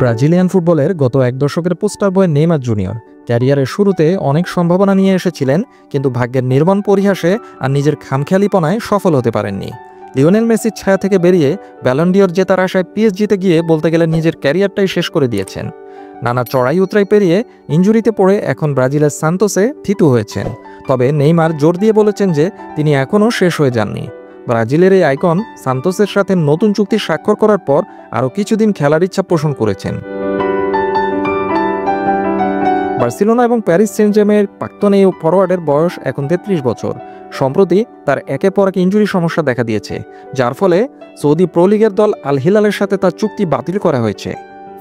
Brazilian ফুটবলের গত এক দশকের পোস্টার বয় নেইমার জুনিয়র ক্যারিয়ারের শুরুতে অনেক সম্ভাবনা নিয়ে এসেছিলেন, কিন্তু ভাগ্যের নির্মম পরিহাসে আর নিজের খামখেয়ালিপনায় সফল হতে পারেননি। লিওনেল মেসির ছায়া থেকে বেরিয়ে ব্যালন ডিওর জেতার আশায় পিএসজিতে গিয়ে বলতে গেলে নিজের ক্যারিয়ারটাই শেষ করে দিয়েছেন। নানা চড়াই উতরাই পেরিয়ে ইনজুরিতে পড়ে এখন ব্রাজিলের সান্তোসে থিতু হয়েছেন। তবে নেইমার জোর দিয়ে বলেছেন যে তিনি এখনও শেষ হয়ে যাননি। ব্রাজিলের এই আইকন সান্তোসের সাথে নতুন চুক্তি স্বাক্ষর করার পর আরও কিছুদিন খেলার ইচ্ছা পোষণ করেছেন। বার্সেলোনা এবং প্যারিস সেন্ট জার্মেইনের প্রাক্তন এই ফরোয়ার্ডের বয়স এখন 33 বছর। সম্প্রতি তার একের পর এক ইনজুরি সমস্যা দেখা দিয়েছে, যার ফলে সৌদি প্রো লিগের দল আল হিলালের সাথে তার চুক্তি বাতিল করা হয়েছে।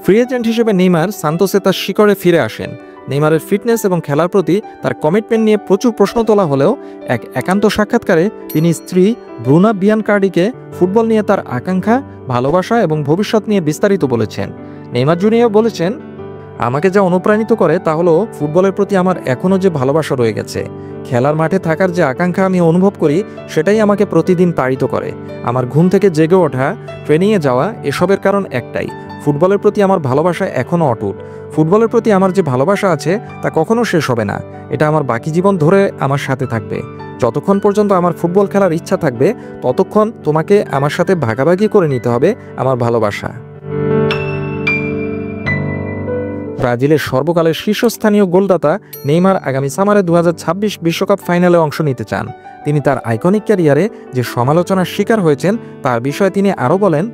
ফ্রি এজেন্ট হিসেবে নেইমার সান্তোসে তার শিকড়ে ফিরে আসেন। নেইমারের ফিটনেস এবং খেলার প্রতি তার কমিটমেন্ট নিয়ে প্রচুর প্রশ্ন তোলা হলেও এক একান্ত সাক্ষাৎকারে তিনি স্ত্রী ব্রুনা বিয়ানকার্ডিকে ফুটবল নিয়ে তার আকাঙ্ক্ষা, ভালোবাসা এবং ভবিষ্যৎ নিয়ে বিস্তারিত বলেছেন। নেইমার জুনিয়র বলেছেন, আমাকে যা অনুপ্রাণিত করে তা হলো ফুটবলের প্রতি আমার এখনও যে ভালোবাসা রয়ে গেছে। খেলার মাঠে থাকার যে আকাঙ্ক্ষা আমি অনুভব করি সেটাই আমাকে প্রতিদিন তাড়িত করে। আমার ঘুম থেকে জেগে ওঠা, ট্রেনিংয়ে যাওয়া, এসবের কারণ একটাই, ফুটবলের প্রতি আমার ভালোবাসা এখনও অটুট। ফুটবলের প্রতি আমার যে ভালোবাসা আছে তা কখনো শেষ হবে না। এটা আমার বাকি জীবন ধরে আমার সাথে থাকবে। যতক্ষণ পর্যন্ত আমার ফুটবল খেলার ইচ্ছা থাকবে ততক্ষণ তোমাকে আমার সাথে ভাগাভাগি করে নিতে হবে আমার ভালোবাসা। ব্রাজিলের সর্বকালের শীর্ষস্থানীয় গোলদাতা নেইমার আগামী সামারে 2026 বিশ্বকাপ ফাইনালে অংশ নিতে চান। তিনি তার আইকনিক ক্যারিয়ারে যে সমালোচনার শিকার হয়েছেন তার বিষয়ে তিনি আরও বলেন,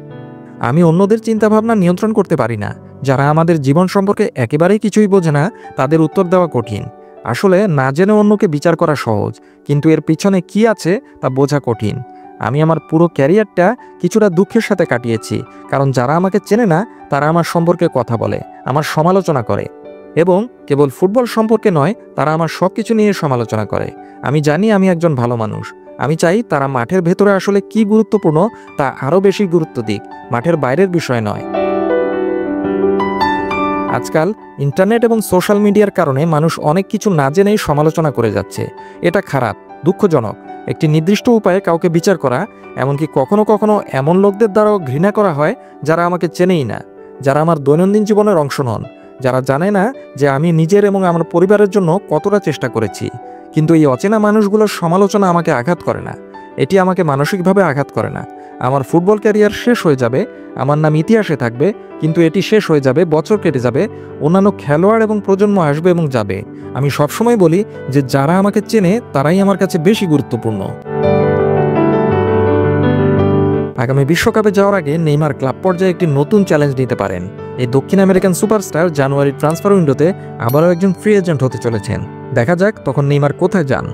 আমি অন্যদের চিন্তাভাবনা নিয়ন্ত্রণ করতে পারি না। যারা আমাদের জীবন সম্পর্কে একেবারেই কিছুই বোঝে না তাদের উত্তর দেওয়া কঠিন। আসলে না জেনে অন্যকে বিচার করা সহজ, কিন্তু এর পিছনে কি আছে তা বোঝা কঠিন। আমি আমার পুরো ক্যারিয়ারটা কিছুটা দুঃখের সাথে কাটিয়েছি, কারণ যারা আমাকে চেনে না তারা আমার সম্পর্কে কথা বলে, আমার সমালোচনা করে, এবং কেবল ফুটবল সম্পর্কে নয়, তারা আমার সব কিছু নিয়ে সমালোচনা করে। আমি জানি আমি একজন ভালো মানুষ। আমি চাই তারা মাঠের ভেতরে আসলে কি গুরুত্বপূর্ণ তা আরও বেশি গুরুত্ব দিক, মাঠের বাইরের বিষয় নয়। আজকাল ইন্টারনেট এবং সোশ্যাল মিডিয়ার কারণে মানুষ অনেক কিছু না জেনেই সমালোচনা করে যাচ্ছে। এটা খারাপ, দুঃখজনক। একটি নির্দিষ্ট উপায়ে কাউকে বিচার করা, এমনকি কখনো কখনো এমন লোকদের দ্বারাও ঘৃণা করা হয় যারা আমাকে চেনেই না, যারা আমার দৈনন্দিন জীবনের অংশ নন, যারা জানে না যে আমি নিজের এবং আমার পরিবারের জন্য কতটা চেষ্টা করেছি। কিন্তু এই অচেনা মানুষগুলোর সমালোচনা আমাকে আঘাত করে না, এটি আমাকে মানসিকভাবে আঘাত করে না। আমার ফুটবল ক্যারিয়ার শেষ হয়ে যাবে, আমার নাম ইতিহাসে থাকবে, কিন্তু এটি শেষ হয়ে যাবে, বছর কেটে যাবে, অন্যান্য খেলোয়াড় এবং প্রজন্ম আসবে এবং যাবে। আমি সবসময় বলি যে যারা আমাকে চেনে তারাই আমার কাছে বেশি গুরুত্বপূর্ণ। আগামী বিশ্বকাপে যাওয়ার আগে নেইমার ক্লাব পর্যায়ে একটি নতুন চ্যালেঞ্জ নিতে পারেন। এই দক্ষিণ আমেরিকান সুপারস্টার জানুয়ারি ট্রান্সফার উইন্ডোতে আবারও একজন ফ্রি এজেন্ট হতে চলেছেন। দেখা যাক তখন নেইমার কোথায় যান।